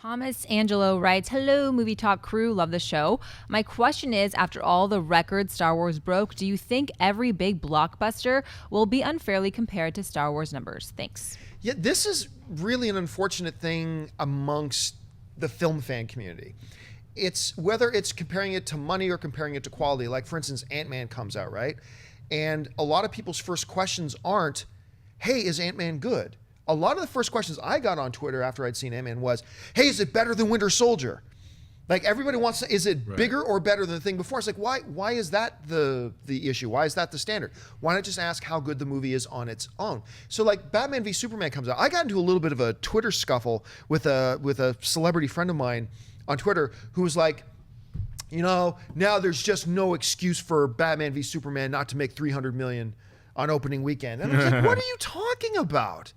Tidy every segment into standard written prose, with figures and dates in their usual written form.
Thomas Angelo writes, "Hello, Movie Talk crew. Love the show. My question is, after all the records Star Wars broke, do you think every big blockbuster will be unfairly compared to Star Wars numbers? Thanks." Yeah, this is really an unfortunate thing amongst the film fan community. It's whether it's comparing it to money or comparing it to quality. Like, for instance, Ant-Man comes out, right? And a lot of people's first questions aren't, hey, is Ant-Man good? A lot of the first questions I got on Twitter after I'd seen Ant-Man was, hey, is it better than Winter Soldier? Like, everybody wants to, is it bigger or better than the thing before? It's like, why is that the issue? Why is that the standard? Why not just ask how good the movie is on its own? So like Batman v Superman comes out. I got into a little bit of a Twitter scuffle with a celebrity friend of mine on Twitter who was like, you know, now there's just no excuse for Batman v Superman not to make $300 million on opening weekend. And I was like, what are you talking about?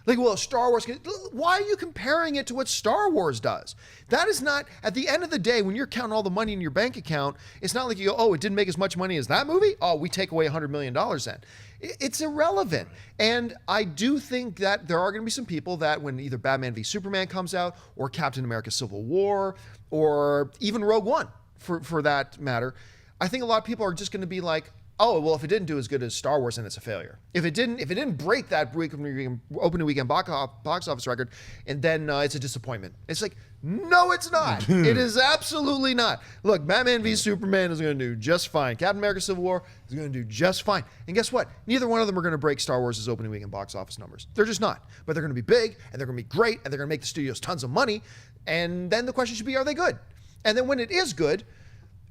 Like, well, Star Wars, why are you comparing it to what Star Wars does? That is not, at the end of the day, when you're counting all the money in your bank account, it's not like you go, oh, it didn't make as much money as that movie? Oh, we take away $100 million then. It's irrelevant. And I do think that there are going to be some people that when either Batman v Superman comes out or Captain America Civil War or even Rogue One, for that matter, I think a lot of people are just going to be like, oh, well, if it didn't do as good as Star Wars, then it's a failure. If it didn't break that opening weekend box office record, and then it's a disappointment. It's like, no, it's not. It is absolutely not. Look, Batman v Superman is going to do just fine. Captain America Civil War is going to do just fine. And guess what? Neither one of them are going to break Star Wars' opening weekend box office numbers. They're just not. But they're going to be big, and they're going to be great, and they're going to make the studios tons of money. And then the question should be, are they good? And then when it is good,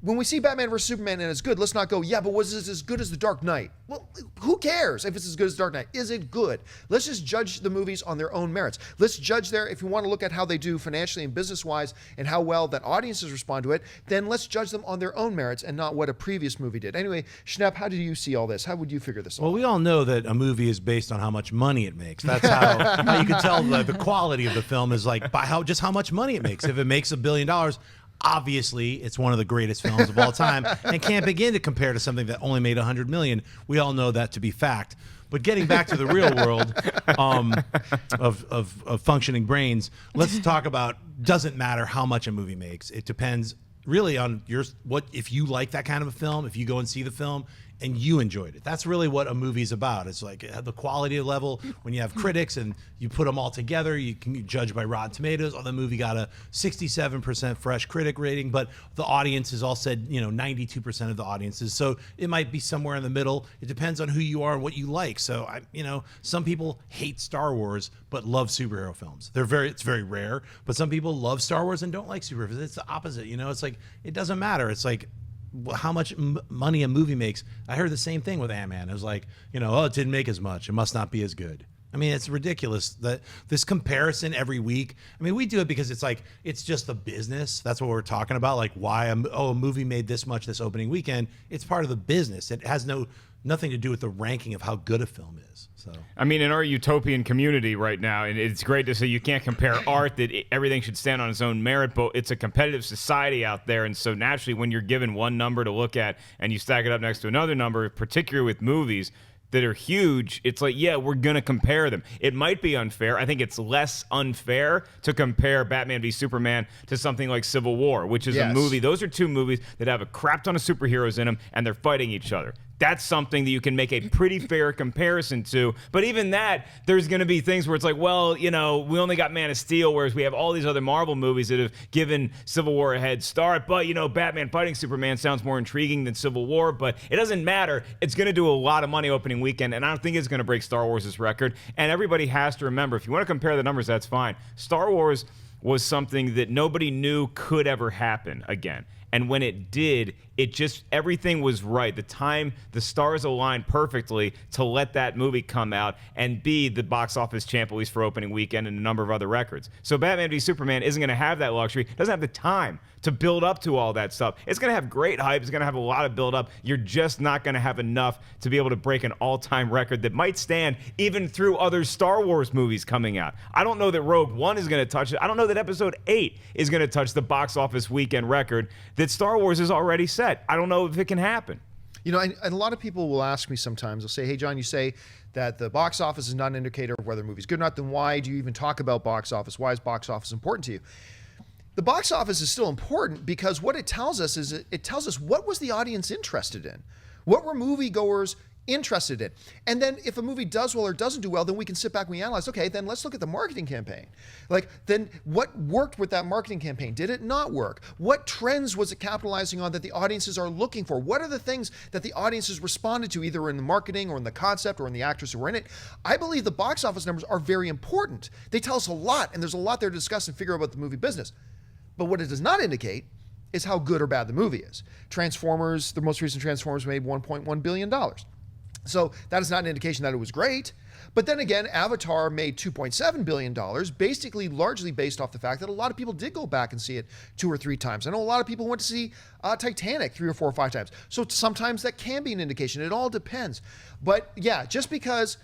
when we see Batman vs. Superman and it's good, let's not go, yeah, but was this as good as The Dark Knight? Well, who cares if it's as good as Dark Knight? Is it good? Let's just judge the movies on their own merits. Let's judge if you want to look at how they do financially and business-wise and how well that audiences respond to it, then let's judge them on their own merits and not what a previous movie did. Anyway, Schnepp, how do you see all this? How would you figure this out? Well, we all know that a movie is based on how much money it makes. That's how you can tell the quality of the film is like by how much money it makes. If it makes $1 billion, obviously, it's one of the greatest films of all time and can't begin to compare to something that only made $100 million. We all know that to be fact. But getting back to the real world of functioning brains, let's talk about doesn't matter how much a movie makes. It depends really on if you like that kind of a film, if you go and see the film and you enjoyed it. That's really what a movie's about. It's like the quality level. When you have critics and you put them all together, you can judge by Rotten Tomatoes. Oh, the movie got a 67% fresh critic rating, but the audience has all said, 92% of the audiences. So it might be somewhere in the middle. It depends on who you are and what you like. So some people hate Star Wars but love superhero films. It's very rare. But some people love Star Wars and don't like superhero films. It's the opposite. It's like it doesn't matter. It's like how much money a movie makes. I heard the same thing with Ant-Man. It was like, oh, it didn't make as much. It must not be as good. I mean, it's ridiculous that this comparison every week. I mean, we do it because it's like, it's just the business. That's what we're talking about. Like why a movie made this much this opening weekend. It's part of the business. It has nothing to do with the ranking of how good a film is. So I mean, in our utopian community right now, and it's great to say you can't compare art, that everything should stand on its own merit, but it's a competitive society out there, and so naturally when you're given one number to look at and you stack it up next to another number, particularly with movies that are huge, it's like, yeah, we're going to compare them. It might be unfair. I think it's less unfair to compare Batman v Superman to something like Civil War, which is a movie. Those are two movies that have a crap ton of superheroes in them, and they're fighting each other. That's something that you can make a pretty fair comparison to. But even that, there's going to be things where it's like, well, we only got Man of Steel, whereas we have all these other Marvel movies that have given Civil War a head start. But, Batman fighting Superman sounds more intriguing than Civil War. But it doesn't matter. It's going to do a lot of money opening weekend, and I don't think it's going to break Star Wars' record. And everybody has to remember, if you want to compare the numbers, that's fine. Star Wars was something that nobody knew could ever happen again. And when it did, everything was right. The stars aligned perfectly to let that movie come out and be the box office champ, at least for opening weekend, and a number of other records. So Batman v Superman isn't going to have that luxury, doesn't have the time to build up to all that stuff. It's going to have great hype. It's going to have a lot of build up. You're just not going to have enough to be able to break an all-time record that might stand even through other Star Wars movies coming out. I don't know that Rogue One is going to touch it. I don't know that Episode 8 is going to touch the box office weekend record that Star Wars has already set. I don't know if it can happen. And a lot of people will ask me sometimes, they'll say, hey, John, you say that the box office is not an indicator of whether a movie's good or not, then why do you even talk about box office? Why is box office important to you? The box office is still important because what it tells us is it tells us what was the audience interested in? What were moviegoers interested in? And then if a movie does well or doesn't do well, then we can sit back and we analyze, okay, then let's look at the marketing campaign. Like, then what worked with that marketing campaign? Did it not work? What trends was it capitalizing on that the audiences are looking for? What are the things that the audiences responded to either in the marketing or in the concept or in the actors who were in it? I believe the box office numbers are very important. They tell us a lot, and there's a lot there to discuss and figure out about the movie business. But what it does not indicate is how good or bad the movie is. Transformers, the most recent Transformers made $1.1 billion. So that is not an indication that it was great. But then again, Avatar made $2.7 billion, basically largely based off the fact that a lot of people did go back and see it 2 or 3 times. I know a lot of people went to see Titanic 3 or 4 or 5 times. So sometimes that can be an indication. It all depends. But yeah, just because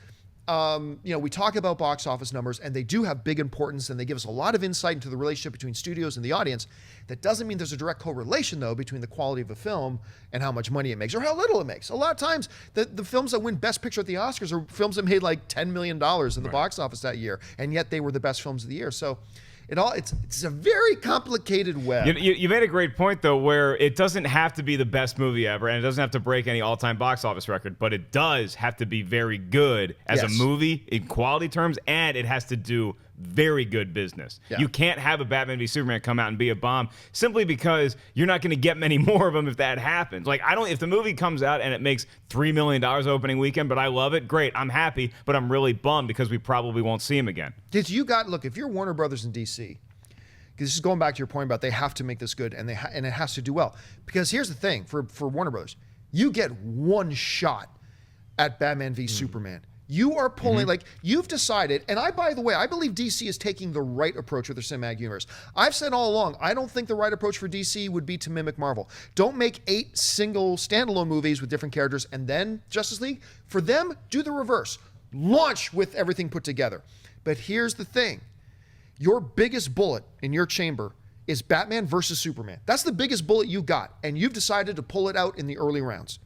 we talk about box office numbers and they do have big importance and they give us a lot of insight into the relationship between studios and the audience. That doesn't mean there's a direct correlation, though, between the quality of a film and how much money it makes or how little it makes. A lot of times, the films that win Best Picture at the Oscars are films that made like $10 million in the box office that year, and yet they were the best films of the year. So it's a very complicated web. You made a great point, though, where it doesn't have to be the best movie ever, and it doesn't have to break any all-time box office record, but it does have to be very good as a movie in quality terms, and it has to do very good business. Yeah. You can't have a Batman v Superman come out and be a bomb simply because you're not going to get many more of them if that happens. Like, if the movie comes out and it makes $3 million opening weekend, but I love it, great, I'm happy, but I'm really bummed because we probably won't see him again. If you're Warner Brothers in DC, because this is going back to your point about they have to make this good and and it has to do well. Because here's the thing for Warner Brothers, you get one shot at Batman v Superman. You are pulling, like, you've decided, and by the way, I believe DC is taking the right approach with their cinematic universe. I've said all along, I don't think the right approach for DC would be to mimic Marvel. Don't make 8 single standalone movies with different characters and then Justice League. For them, do the reverse. Launch with everything put together. But here's the thing. Your biggest bullet in your chamber is Batman versus Superman. That's the biggest bullet you got, and you've decided to pull it out in the early rounds.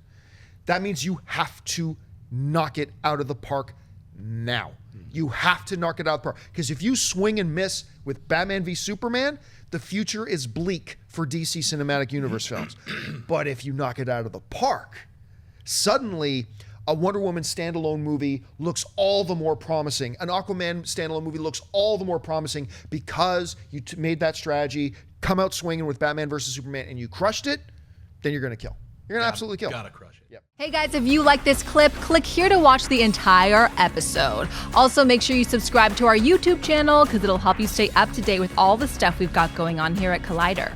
That means you have to knock it out of the park now. You have to knock it out of the park. Because if you swing and miss with Batman v Superman, the future is bleak for DC Cinematic Universe films. But if you knock it out of the park, suddenly a Wonder Woman standalone movie looks all the more promising. An Aquaman standalone movie looks all the more promising because you made that strategy, come out swinging with Batman versus Superman, and you crushed it, then you're going to kill. You're going to absolutely kill. Gotta crush it. Yep. Hey guys, if you like this clip, click here to watch the entire episode. Also, make sure you subscribe to our YouTube channel because it'll help you stay up to date with all the stuff we've got going on here at Collider.